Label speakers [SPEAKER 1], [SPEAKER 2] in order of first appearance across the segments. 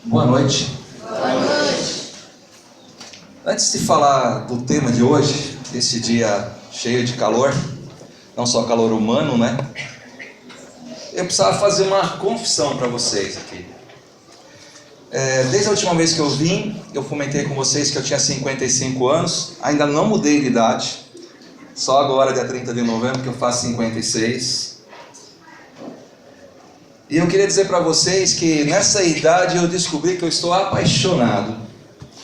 [SPEAKER 1] Boa noite.
[SPEAKER 2] Boa noite.
[SPEAKER 1] Antes de falar do tema de hoje, esse dia cheio de calor, não só calor humano, né? Eu precisava fazer uma confissão para vocês aqui. Desde a última vez que eu vim, eu comentei com vocês que eu tinha 55 anos, ainda não mudei de idade, só agora, dia 30 de novembro, que eu faço 56. E eu queria dizer para vocês que nessa idade eu descobri que eu estou apaixonado.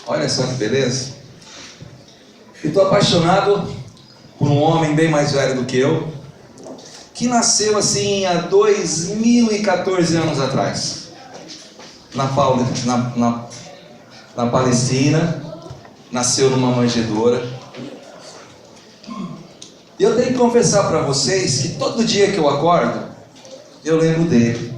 [SPEAKER 1] Olha só que beleza. Estou apaixonado por um homem bem mais velho do que eu, que nasceu assim há 2014 anos atrás, na Palestina, nasceu numa manjedoura. E eu tenho que confessar para vocês que todo dia que eu acordo, eu lembro dele.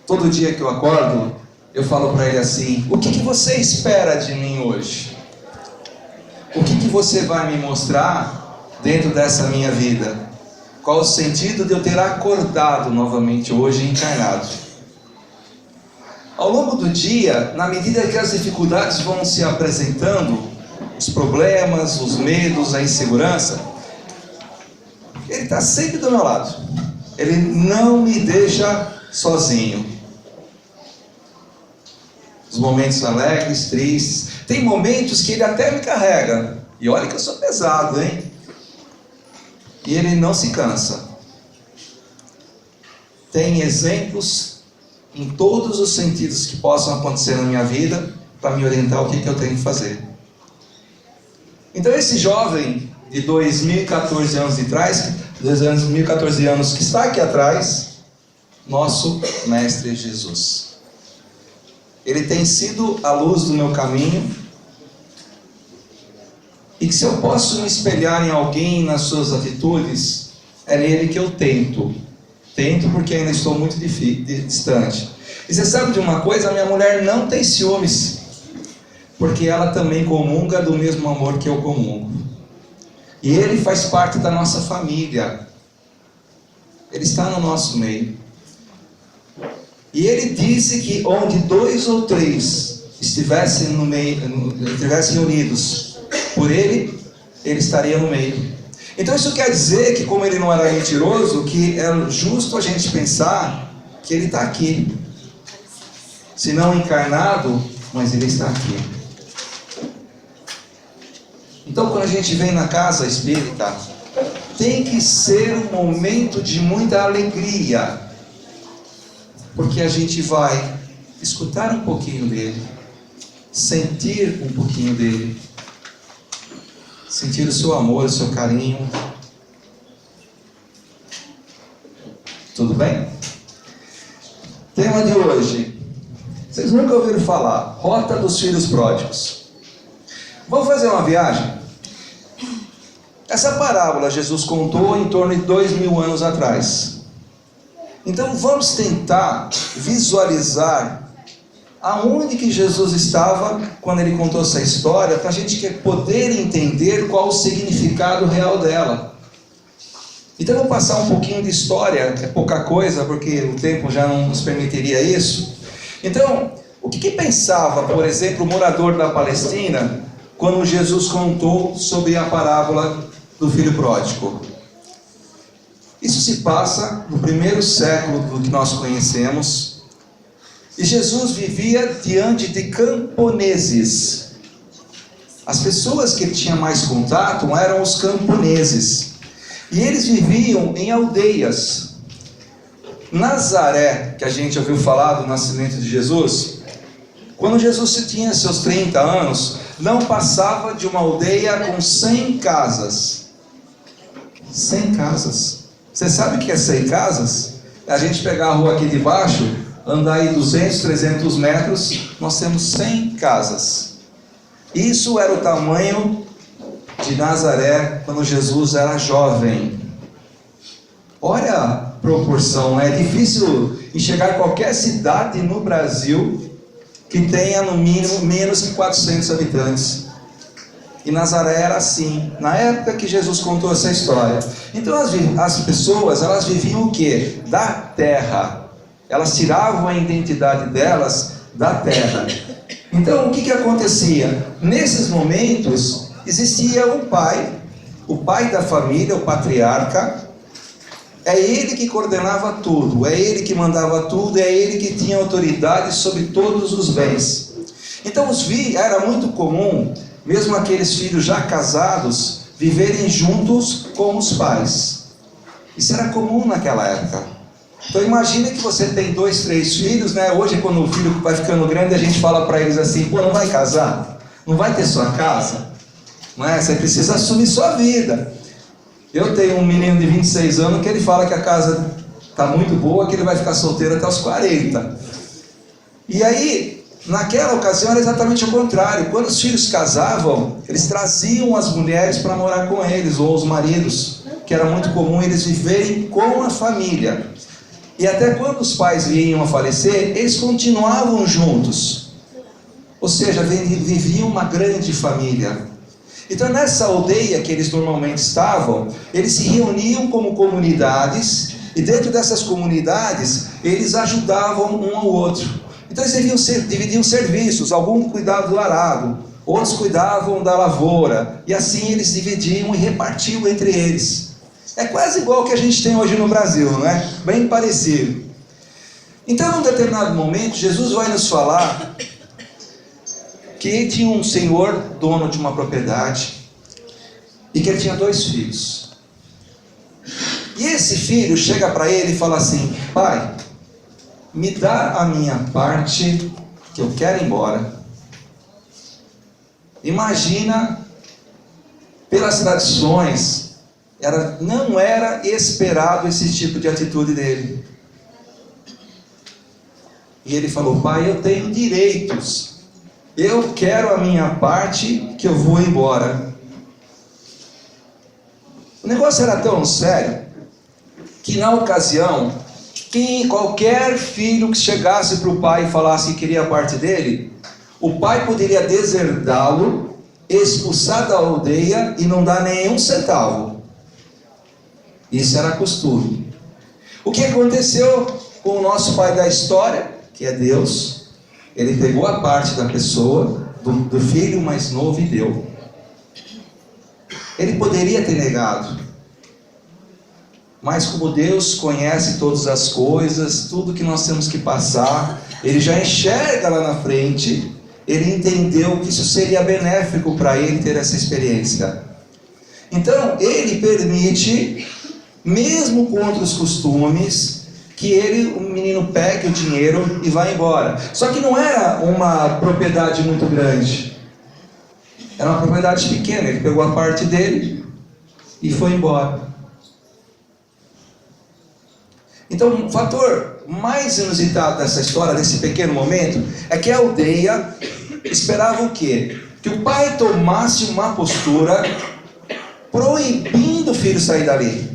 [SPEAKER 1] Todo dia que eu acordo, eu falo para ele assim: o que você espera de mim hoje? O que você vai me mostrar dentro dessa minha vida? Qual o sentido de eu ter acordado novamente hoje encarnado? Ao longo do dia, na medida que as dificuldades vão se apresentando, os problemas, os medos, a insegurança, ele está sempre do meu lado. Ele não me deixa sozinho. Os momentos alegres, tristes, tem momentos que ele até me carrega. E olha que eu sou pesado, hein? E ele não se cansa. Tem exemplos em todos os sentidos que possam acontecer na minha vida para me orientar o que eu tenho que fazer. Então esse jovem de 2014 anos de trás, 2014 anos que está aqui atrás, nosso Mestre Jesus. Ele tem sido a luz do meu caminho. E que se eu posso me espelhar em alguém nas suas atitudes, é nele que eu tento. Tento porque ainda estou muito distante. E você sabe de uma coisa? A minha mulher não tem ciúmes, porque ela também comunga do mesmo amor que eu comungo. E ele faz parte da nossa família. Ele está no nosso meio. E ele disse que onde 2 ou 3 estivessem reunidos por ele, ele estaria no meio. Então isso quer dizer que, como ele não era mentiroso, que é justo a gente pensar que ele está aqui. Se não encarnado, mas ele está aqui. Então quando a gente vem na casa espírita, tem que ser um momento de muita alegria, porque a gente vai escutar um pouquinho dele, sentir um pouquinho dele, sentir o seu amor, o seu carinho. Tudo bem? Tema de hoje. Vocês nunca ouviram falar? Rota dos Filhos Pródigos. Vamos fazer uma viagem? Essa parábola Jesus contou em torno de 2000 anos atrás. Então vamos tentar visualizar aonde que Jesus estava quando ele contou essa história, para a gente poder entender qual o significado real dela. Então eu vou passar um pouquinho de história, é pouca coisa, porque o tempo já não nos permitiria isso. Então, o que pensava, por exemplo, o morador da Palestina, quando Jesus contou sobre a parábola do filho pródigo? Isso se passa no 1º século do que nós conhecemos. E Jesus vivia diante de camponeses. As pessoas que ele tinha mais contato eram os camponeses. E eles viviam em aldeias. Nazaré, que a gente ouviu falar do nascimento de Jesus, quando Jesus tinha seus 30 anos, não passava de uma aldeia com 100 casas. 100 casas. Você sabe o que é 100 casas? A gente pegar a rua aqui de baixo, andar aí 200, 300 metros, nós temos 100 casas. Isso era o tamanho de Nazaré quando Jesus era jovem. Olha a proporção, é difícil enxergar qualquer cidade no Brasil que tenha no mínimo menos que 400 habitantes. E Nazaré era assim, na época que Jesus contou essa história. Então as pessoas, elas viviam o quê? Da terra. Elas tiravam a identidade delas da terra. Então, o que acontecia? Nesses momentos, existia um pai, o pai da família, o patriarca. É ele que coordenava tudo, é ele que mandava tudo, é ele que tinha autoridade sobre todos os bens. Então, era muito comum, mesmo aqueles filhos já casados, viverem juntos com os pais. Isso era comum naquela época. Então imagine que você tem 2, 3 filhos, né? Hoje, quando o filho vai ficando grande, a gente fala para eles assim: pô, não vai casar? Não vai ter sua casa? Não é? Você precisa assumir sua vida. Eu tenho um menino de 26 anos que ele fala que a casa está muito boa, que ele vai ficar solteiro até os 40. E aí, naquela ocasião era exatamente o contrário. Quando os filhos casavam, eles traziam as mulheres para morar com eles, ou os maridos, que era muito comum eles viverem com a família. E até quando os pais vinham a falecer, eles continuavam juntos. Ou seja, viviam uma grande família. Então, nessa aldeia que eles normalmente estavam, eles se reuniam como comunidades, e dentro dessas comunidades, eles ajudavam um ao outro. Então, eles dividiam serviços, alguns cuidavam do arado, outros cuidavam da lavoura, e assim eles dividiam e repartiam entre eles. É quase igual ao que a gente tem hoje no Brasil, não é? Bem parecido. Então, num determinado momento, Jesus vai nos falar que tinha um senhor, dono de uma propriedade, e que ele tinha 2 filhos. E esse filho chega para ele e fala assim: pai, me dá a minha parte, que eu quero ir embora. Imagina, pelas tradições, não era esperado esse tipo de atitude dele. E ele falou: pai, eu tenho direitos. Eu quero a minha parte, que eu vou embora. O negócio era tão sério que na ocasião, qualquer filho que chegasse para o pai e falasse que queria a parte dele, o pai poderia deserdá-lo, expulsar da aldeia e não dar nenhum centavo. Isso era costume. O que aconteceu com o nosso pai da história, que é Deus? Ele pegou a parte da pessoa, do filho mais novo, e deu. Ele poderia ter negado, mas como Deus conhece todas as coisas, tudo que nós temos que passar, Ele já enxerga lá na frente. Ele entendeu que isso seria benéfico para ele ter essa experiência. Então, Ele permite, mesmo contra os costumes, que o menino pegue o dinheiro e vá embora. Só que não era uma propriedade muito grande. Era uma propriedade pequena. Ele pegou a parte dele e foi embora. Então, o fator mais inusitado dessa história, desse pequeno momento, é que a aldeia esperava o quê? Que o pai tomasse uma postura proibindo o filho sair dali.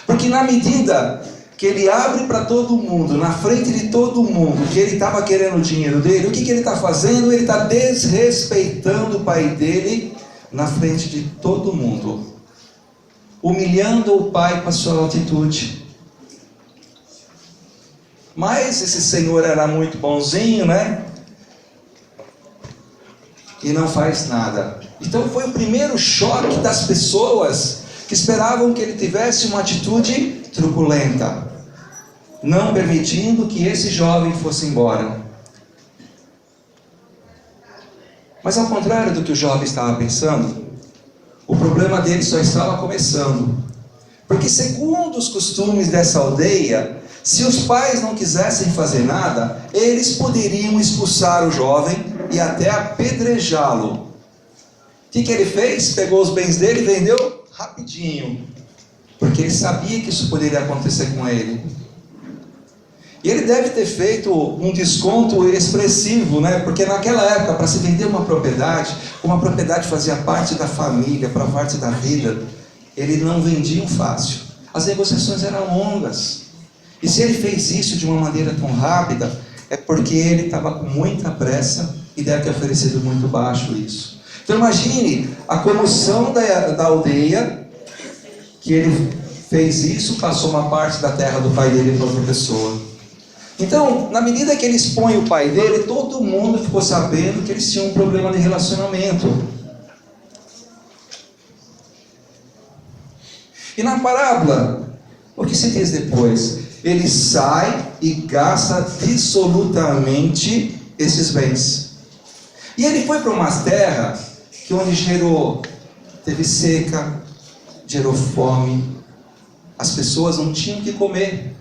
[SPEAKER 1] Porque na medida que ele abre para todo mundo, na frente de todo mundo, que ele estava querendo o dinheiro dele, o que ele está fazendo? Ele está desrespeitando o pai dele na frente de todo mundo, humilhando o pai com a sua atitude. Mas esse senhor era muito bonzinho, né? E não faz nada. Então foi o primeiro choque das pessoas que esperavam que ele tivesse uma atitude truculenta, não permitindo que esse jovem fosse embora. Mas ao contrário do que o jovem estava pensando, o problema dele só estava começando. Porque segundo os costumes dessa aldeia, se os pais não quisessem fazer nada, eles poderiam expulsar o jovem e até apedrejá-lo. O que ele fez? Pegou os bens dele e vendeu rapidinho, porque ele sabia que isso poderia acontecer com ele. E ele deve ter feito um desconto expressivo, né? Porque naquela época, para se vender uma propriedade fazia parte da família, para parte da vida, ele não vendia fácil. As negociações eram longas. E se ele fez isso de uma maneira tão rápida, é porque ele estava com muita pressa e deve ter oferecido muito baixo isso. Então imagine a comoção da aldeia, que ele fez isso, passou uma parte da terra do pai dele para outra pessoa. Então, na medida que ele expõe o pai dele, todo mundo ficou sabendo que eles tinham um problema de relacionamento. E na parábola, o que se diz depois? Ele sai e gasta dissolutamente esses bens. E ele foi para uma terra que onde teve seca, gerou fome, as pessoas não tinham o que comer.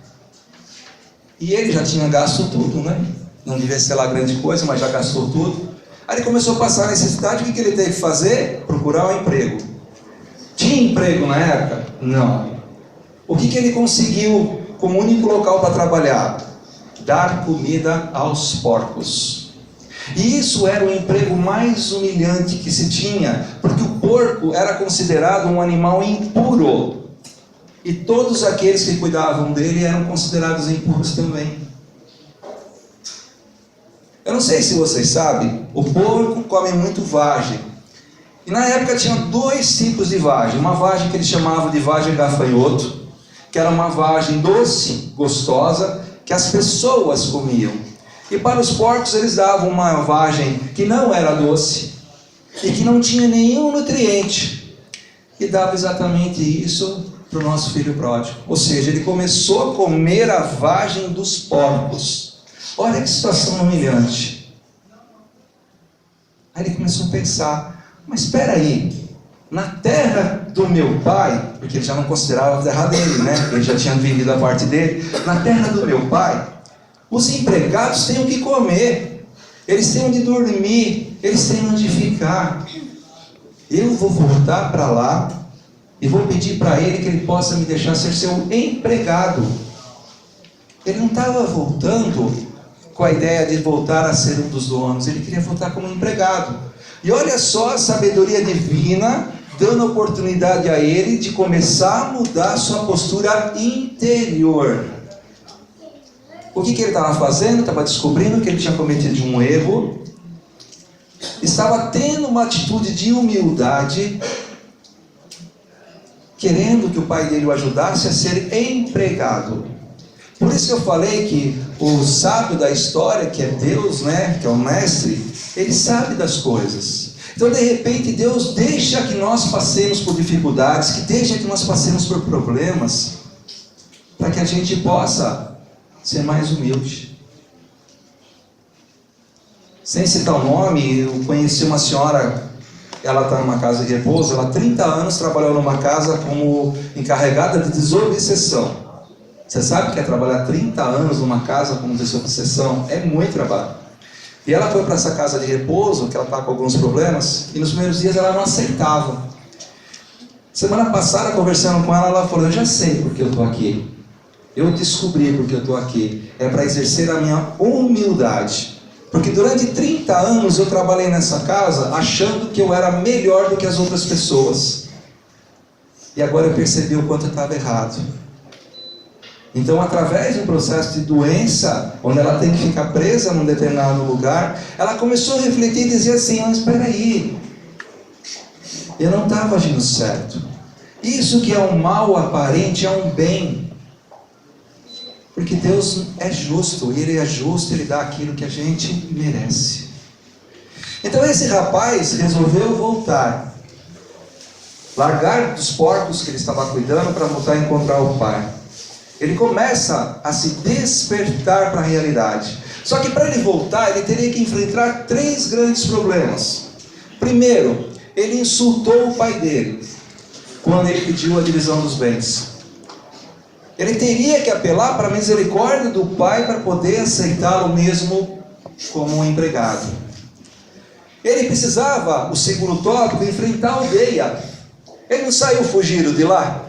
[SPEAKER 1] E ele já tinha gasto tudo, né? Não devia ser lá grande coisa, mas já gastou tudo. Aí ele começou a passar necessidade. O que ele teve que fazer? Procurar um emprego. Tinha emprego na época? Não. O que ele conseguiu como único local para trabalhar? Dar comida aos porcos. E isso era o emprego mais humilhante que se tinha, porque o porco era considerado um animal impuro. E todos aqueles que cuidavam dele eram considerados impuros também. Eu não sei se vocês sabem, o porco come muito vagem. E na época tinha dois tipos de vagem. Uma vagem que eles chamavam de vagem gafanhoto, que era uma vagem doce, gostosa, que as pessoas comiam. E para os porcos eles davam uma vagem que não era doce e que não tinha nenhum nutriente. E dava exatamente isso para o nosso filho pródigo. Ou seja, ele começou a comer a vagem dos porcos. Olha que situação humilhante. Aí ele começou a pensar, mas espera aí, na terra do meu pai, porque ele já não considerava a terra dele, né? Ele já tinha vendido a parte dele. Na terra do meu pai, os empregados têm o que comer, eles têm onde dormir, eles têm onde ficar. Eu vou voltar para lá e vou pedir para ele que ele possa me deixar ser seu empregado. Ele não estava voltando com a ideia de voltar a ser um dos donos, ele queria voltar como empregado. E olha só a sabedoria divina dando oportunidade a ele de começar a mudar sua postura interior. O que ele estava fazendo? Estava descobrindo que ele tinha cometido um erro, estava tendo uma atitude de humildade, querendo que o pai dele o ajudasse a ser empregado. Por isso que eu falei que o sábio da história, que é Deus, né, que é o mestre, ele sabe das coisas. Então, de repente, Deus deixa que nós passemos por dificuldades, que deixa que nós passemos por problemas, para que a gente possa ser mais humilde. Sem citar o nome, eu conheci uma senhora, ela está numa casa de repouso, ela há 30 anos trabalhou numa casa como encarregada de desobsessão. Você sabe que é trabalhar 30 anos numa casa como desobsessão? É muito trabalho. E ela foi para essa casa de repouso, que ela está com alguns problemas, e nos primeiros dias ela não aceitava. Semana passada, conversando com ela, ela falou, eu já sei porque eu estou aqui. Eu descobri porque eu estou aqui. É para exercer a minha humildade. Porque durante 30 anos eu trabalhei nessa casa achando que eu era melhor do que as outras pessoas. E agora eu percebi o quanto eu estava errado. Então, através de um processo de doença, onde ela tem que ficar presa num determinado lugar, ela começou a refletir e dizer assim, mas espera aí, eu não estava agindo certo. Isso que é um mal aparente é um bem. Porque Deus é justo, e Ele é justo, Ele dá aquilo que a gente merece. Então esse rapaz resolveu voltar, largar dos porcos que ele estava cuidando para voltar a encontrar o pai. Ele começa a se despertar para a realidade. Só que para ele voltar, ele teria que enfrentar 3 grandes problemas. Primeiro, ele insultou o pai dele, quando ele pediu a divisão dos bens. Ele teria que apelar para a misericórdia do pai para poder aceitá-lo mesmo como um empregado. Ele precisava, o segundo tópico, enfrentar a aldeia. Ele não saiu fugido de lá.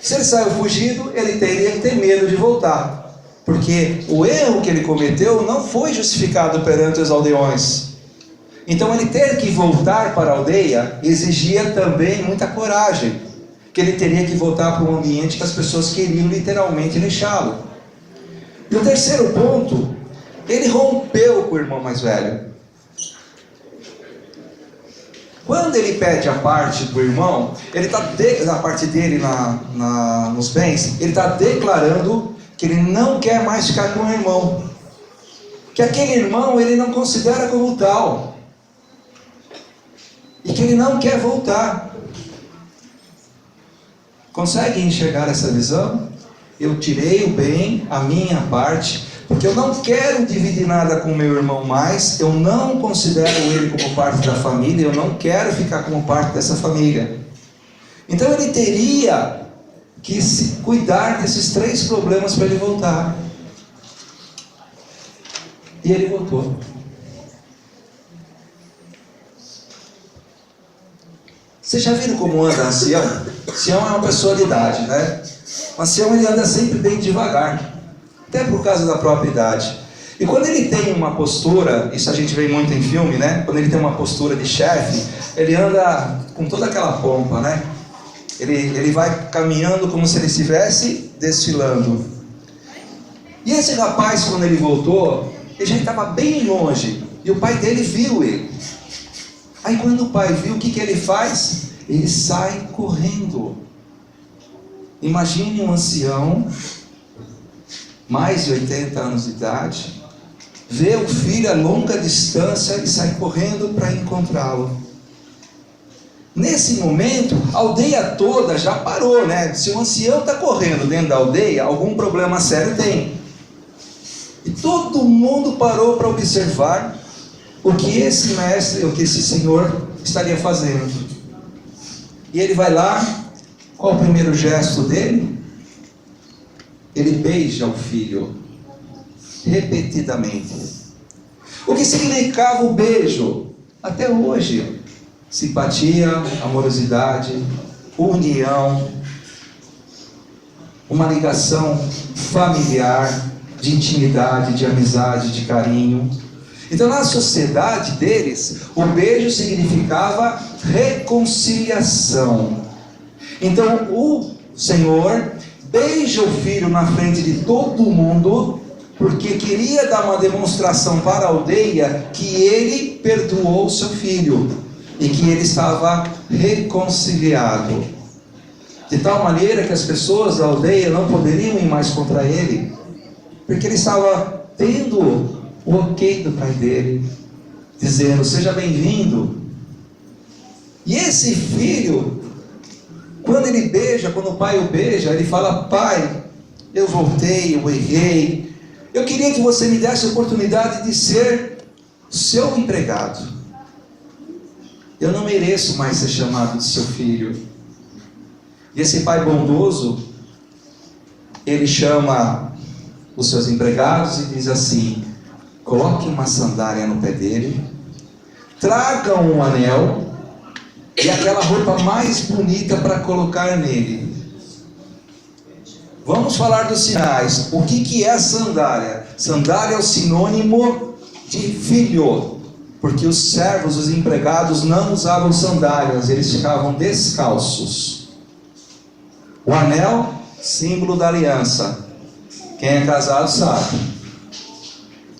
[SPEAKER 1] Se ele saiu fugido, ele teria que ter medo de voltar. Porque o erro que ele cometeu não foi justificado perante os aldeões. Então ele ter que voltar para a aldeia exigia também muita coragem. Que ele teria que voltar para um ambiente que as pessoas queriam literalmente deixá-lo. E o terceiro ponto, ele rompeu com o irmão mais velho. Quando ele pede a parte do irmão, ele está a parte dele nos bens, ele está declarando que ele não quer mais ficar com o irmão, que aquele irmão ele não considera como tal, e que ele não quer voltar. Consegue enxergar essa visão? Eu tirei o bem, a minha parte, porque eu não quero dividir nada com meu irmão mais, eu não considero ele como parte da família, eu não quero ficar como parte dessa família. Então ele teria que se cuidar desses 3 problemas para ele voltar. E ele voltou. Vocês já viram como anda ancião? Ancião é uma pessoa de idade, né? O ancião ele anda sempre bem devagar, até por causa da própria idade. E quando ele tem uma postura, isso a gente vê muito em filme, né? Quando ele tem uma postura de chefe, ele anda com toda aquela pompa, né? Ele vai caminhando como se ele estivesse desfilando. E esse rapaz, quando ele voltou, ele já estava bem longe, e o pai dele viu ele. Aí quando o pai viu, o que ele faz? Ele sai correndo. Imagine um ancião, mais de 80 anos de idade, vê o filho a longa distância e sai correndo para encontrá-lo. Nesse momento, a aldeia toda já parou, né? Se o ancião está correndo dentro da aldeia, algum problema sério tem. E todo mundo parou para observar o que esse mestre, o que esse senhor estaria fazendo. E ele vai lá, qual o primeiro gesto dele? Ele beija o filho, repetidamente. O que significava o beijo? Até hoje, simpatia, amorosidade, união, uma ligação familiar, de intimidade, de amizade, de carinho. Então, na sociedade deles, o beijo significava reconciliação. Então, o Senhor beija o filho na frente de todo mundo, porque queria dar uma demonstração para a aldeia que ele perdoou seu filho e que ele estava reconciliado. De tal maneira que as pessoas da aldeia não poderiam ir mais contra ele, porque ele estava tendo o ok do pai dele, dizendo: seja bem-vindo. E esse filho, quando ele beija, quando o pai o beija, ele fala: pai, eu voltei, eu errei, eu queria que você me desse a oportunidade de ser seu empregado, eu não mereço mais ser chamado de seu filho. E esse pai bondoso, ele chama os seus empregados e diz assim: coloque uma sandália no pé dele, tragam um anel e aquela roupa mais bonita para colocar nele. Vamos falar dos sinais. O que é sandália? Sandália é o sinônimo de filho, porque os servos, os empregados não usavam sandálias, eles ficavam descalços. O anel, símbolo da aliança. Quem é casado sabe.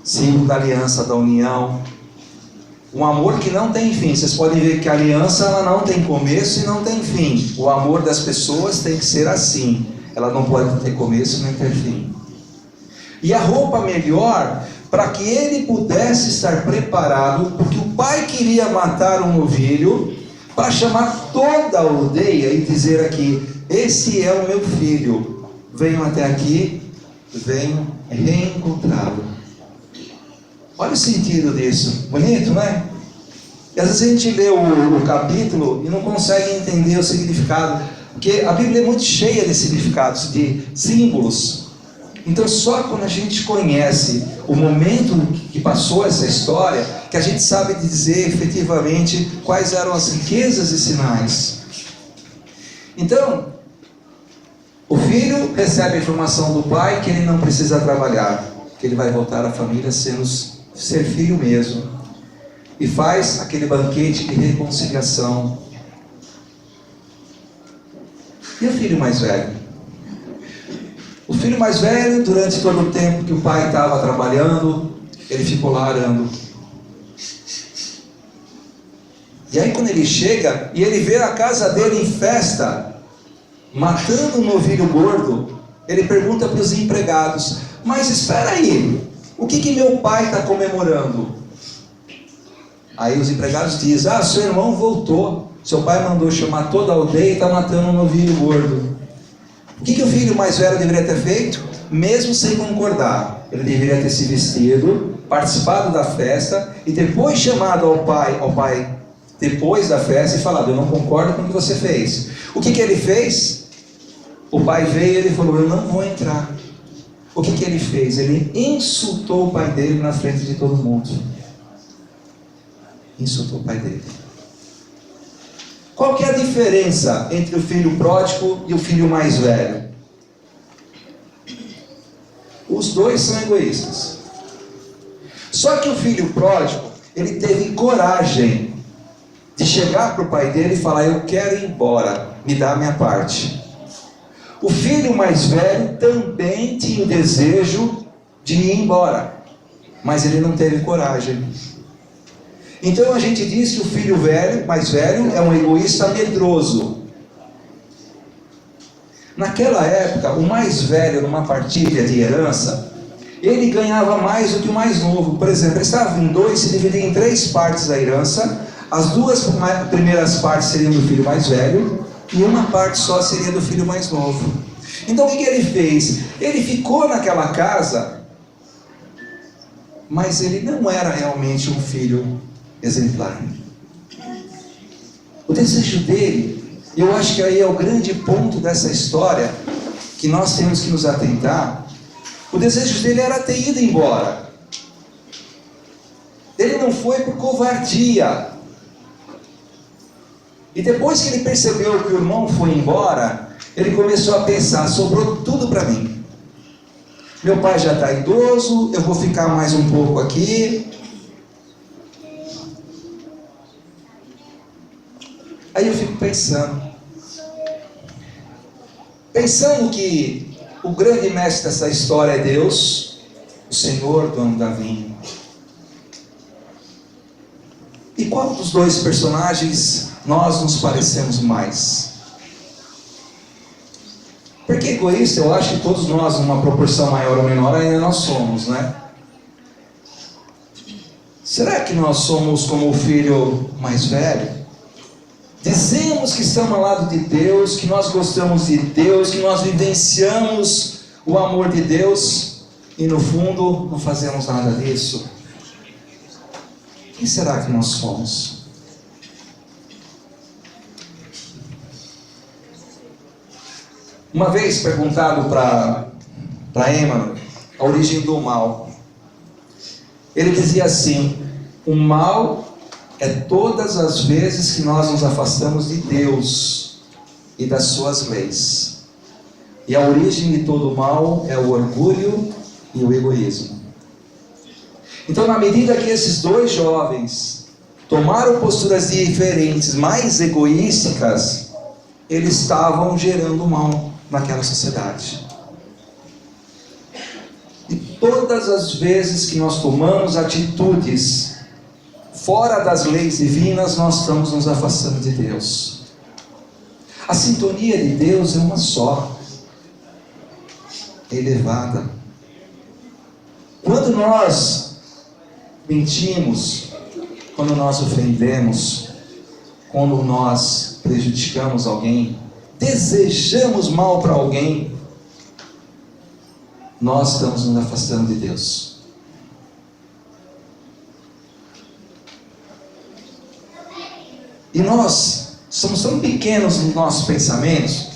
[SPEAKER 1] Símbolo da aliança, da união. Um amor que não tem fim. Vocês podem ver que a aliança ela não tem começo e não tem fim. O amor das pessoas tem que ser assim. Ela não pode ter começo nem ter fim. E a roupa melhor, para que ele pudesse estar preparado, porque o pai queria matar um novilho, para chamar toda a aldeia e dizer aqui: esse é o meu filho, venham até aqui, venham reencontrá-lo. Olha o sentido disso, bonito, né? E às vezes a gente lê o capítulo e não consegue entender o significado, porque a Bíblia é muito cheia de significados, de símbolos. Então só quando a gente conhece o momento que passou essa história, que a gente sabe dizer efetivamente quais eram as riquezas e sinais. Então, o filho recebe a informação do pai que ele não precisa trabalhar, que ele vai voltar à família ser filho mesmo, e faz aquele banquete de reconciliação. E o filho mais velho? O filho mais velho, durante todo o tempo que o pai estava trabalhando, ele ficou lá arando. E aí quando ele chega e ele vê a casa dele em festa, matando um novilho gordo, ele pergunta para os empregados: mas espera aí, o que meu pai está comemorando? Aí os empregados dizem: seu irmão voltou, seu pai mandou chamar toda a aldeia e está matando um novilho gordo. O que o filho mais velho deveria ter feito? Mesmo sem concordar, ele deveria ter se vestido, participado da festa e depois chamado ao pai depois da festa e falado: eu não concordo com o que você fez. O que ele fez? O pai veio e ele falou: eu não vou entrar. O que ele fez? Ele insultou o pai dele na frente de todo mundo. Insultou o pai dele. Qual que é a diferença entre o filho pródigo e o filho mais velho? Os dois são egoístas. Só que o filho pródigo, ele teve coragem de chegar para o pai dele e falar: eu quero ir embora, me dá a minha parte. O filho mais velho também tinha o desejo de ir embora, mas ele não teve coragem. Então a gente diz que o filho mais velho é um egoísta medroso. Naquela época, o mais velho numa partilha de herança, ele ganhava mais do que o mais novo. Por exemplo, eles estavam em dois, se dividiam em 3 partes a herança. As 2 primeiras partes seriam do filho mais velho e uma parte só seria do filho mais novo. Então o que ele fez? Ele ficou naquela casa, mas ele não era realmente um filho exemplar. O desejo dele, eu acho que aí é o grande ponto dessa história que nós temos que nos atentar. O desejo dele era ter ido embora. Ele não foi por covardia. E depois que ele percebeu que o irmão foi embora, ele começou a pensar: sobrou tudo para mim. Meu pai já está idoso, eu vou ficar mais um pouco aqui. Aí eu fico pensando que o grande mestre dessa história é Deus, o Senhor, dono da vinha. E qual dos dois personagens nós nos parecemos mais? Porque egoísta, eu acho que todos nós, numa proporção maior ou menor, ainda nós somos, né? Será que nós somos como o filho mais velho? Dizemos que estamos ao lado de Deus, que nós gostamos de Deus, que nós vivenciamos o amor de Deus, e no fundo não fazemos nada disso. Quem será que nós somos? Uma vez perguntado para Emmanuel a origem do mal, ele dizia assim: o mal é todas as vezes que nós nos afastamos de Deus e das suas leis. E a origem de todo o mal é o orgulho e o egoísmo. Então, na medida que esses 2 jovens tomaram posturas diferentes, mais egoísticas, eles estavam gerando mal naquela sociedade. E todas as vezes que nós tomamos atitudes fora das leis divinas, nós estamos nos afastando de Deus. A sintonia de Deus é uma só, é elevada. Quando nós mentimos, quando nós ofendemos, quando nós prejudicamos alguém, desejamos mal para alguém, nós estamos nos afastando de Deus. E nós somos tão pequenos nos nossos pensamentos,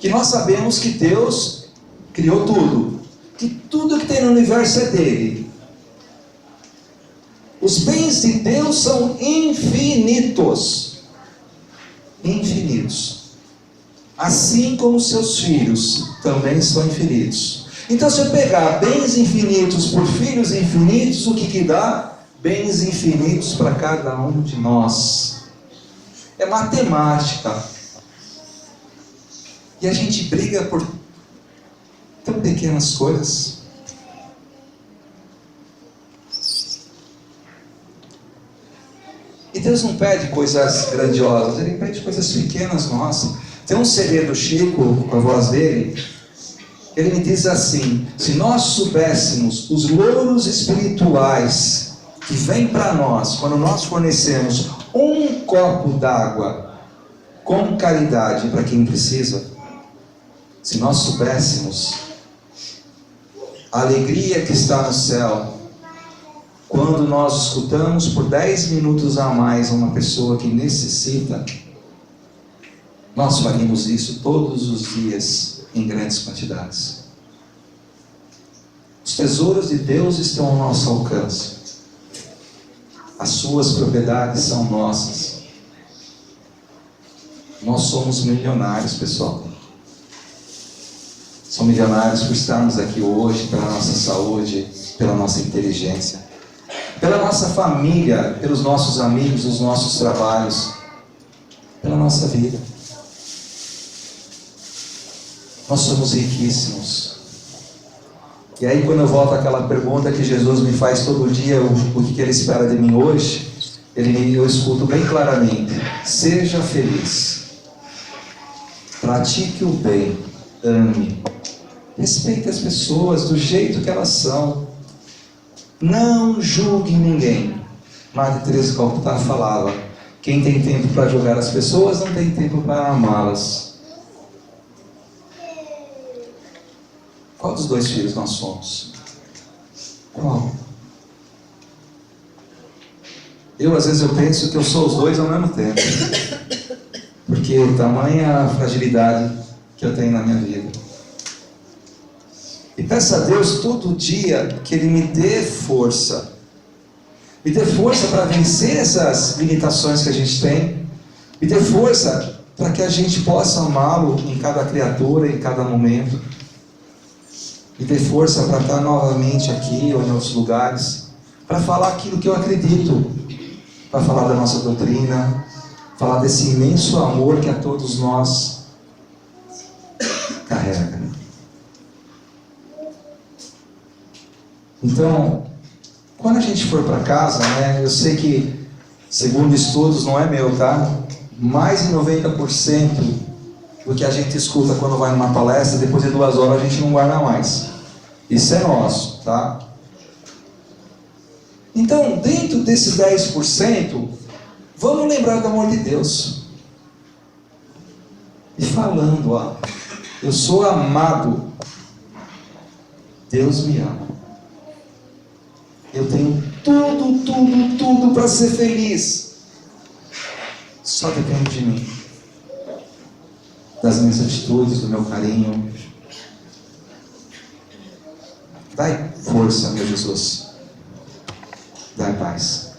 [SPEAKER 1] que nós sabemos que Deus criou tudo, que tudo que tem no universo é dele. Os bens de Deus são infinitos. Infinitos. Assim como seus filhos também são infinitos. Então, se eu pegar bens infinitos por filhos infinitos, o que dá? Bens infinitos para cada um de nós. É matemática. E a gente briga por tão pequenas coisas. E Deus não pede coisas grandiosas, Ele pede coisas pequenas nossas. Tem um CD do Chico, com a voz dele, ele me diz assim: se nós soubéssemos os louros espirituais que vêm para nós quando nós fornecemos um copo d'água com caridade para quem precisa, se nós soubéssemos a alegria que está no céu quando nós escutamos por 10 minutos a mais uma pessoa que necessita, nós faríamos isso todos os dias em grandes quantidades. Os tesouros de Deus estão ao nosso alcance. As suas propriedades são nossas. Nós somos milionários, pessoal. Somos milionários por estarmos aqui hoje, pela nossa saúde, pela nossa inteligência, pela nossa família, pelos nossos amigos, os nossos trabalhos, pela nossa vida. Nós somos riquíssimos. E aí, quando eu volto àquela pergunta que Jesus me faz todo dia, o que Ele espera de mim hoje, eu escuto bem claramente: seja feliz, pratique o bem, ame, respeite as pessoas do jeito que elas são, não julgue ninguém. Madre Teresa de Calcutá falava: quem tem tempo para julgar as pessoas não tem tempo para amá-las. Qual dos dois filhos nós somos? Qual? Às vezes eu penso que eu sou os dois ao mesmo tempo, porque tamanha a fragilidade que eu tenho na minha vida. E peço a Deus todo dia que Ele me dê força para vencer essas limitações que a gente tem, me dê força para que a gente possa amá-lo em cada criatura, em cada momento. Me dê força para estar novamente aqui ou em outros lugares, para falar aquilo que eu acredito, para falar da nossa doutrina, falar desse imenso amor que a todos nós carrega. Então, quando a gente for para casa, eu sei que, segundo estudos, não é meu, tá? Mais de 90% do que a gente escuta quando vai numa palestra, depois de 2 horas a gente não guarda mais. Isso é nosso, tá? Então, dentro desses 10%, vamos lembrar do amor de Deus. E falando, eu sou amado, Deus me ama. Eu tenho tudo para ser feliz. Só depende de mim, das minhas atitudes, do meu carinho. Dai força, meu Jesus. Dai paz.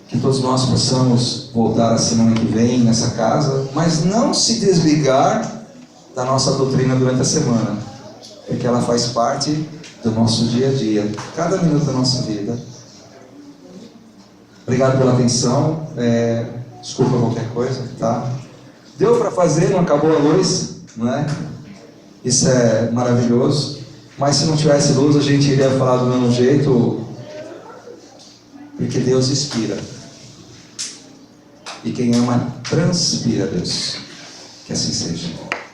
[SPEAKER 1] Que todos nós possamos voltar a semana que vem nessa casa, mas não se desligar da nossa doutrina durante a semana, porque ela faz parte do nosso dia a dia, cada minuto da nossa vida. Obrigado pela atenção. Desculpa qualquer coisa, tá? Deu para fazer, não acabou a luz, não é? Isso é maravilhoso. Mas se não tivesse luz, a gente iria falar do mesmo jeito, porque Deus inspira. E quem ama transpira Deus. Que assim seja.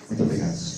[SPEAKER 1] Muito obrigado.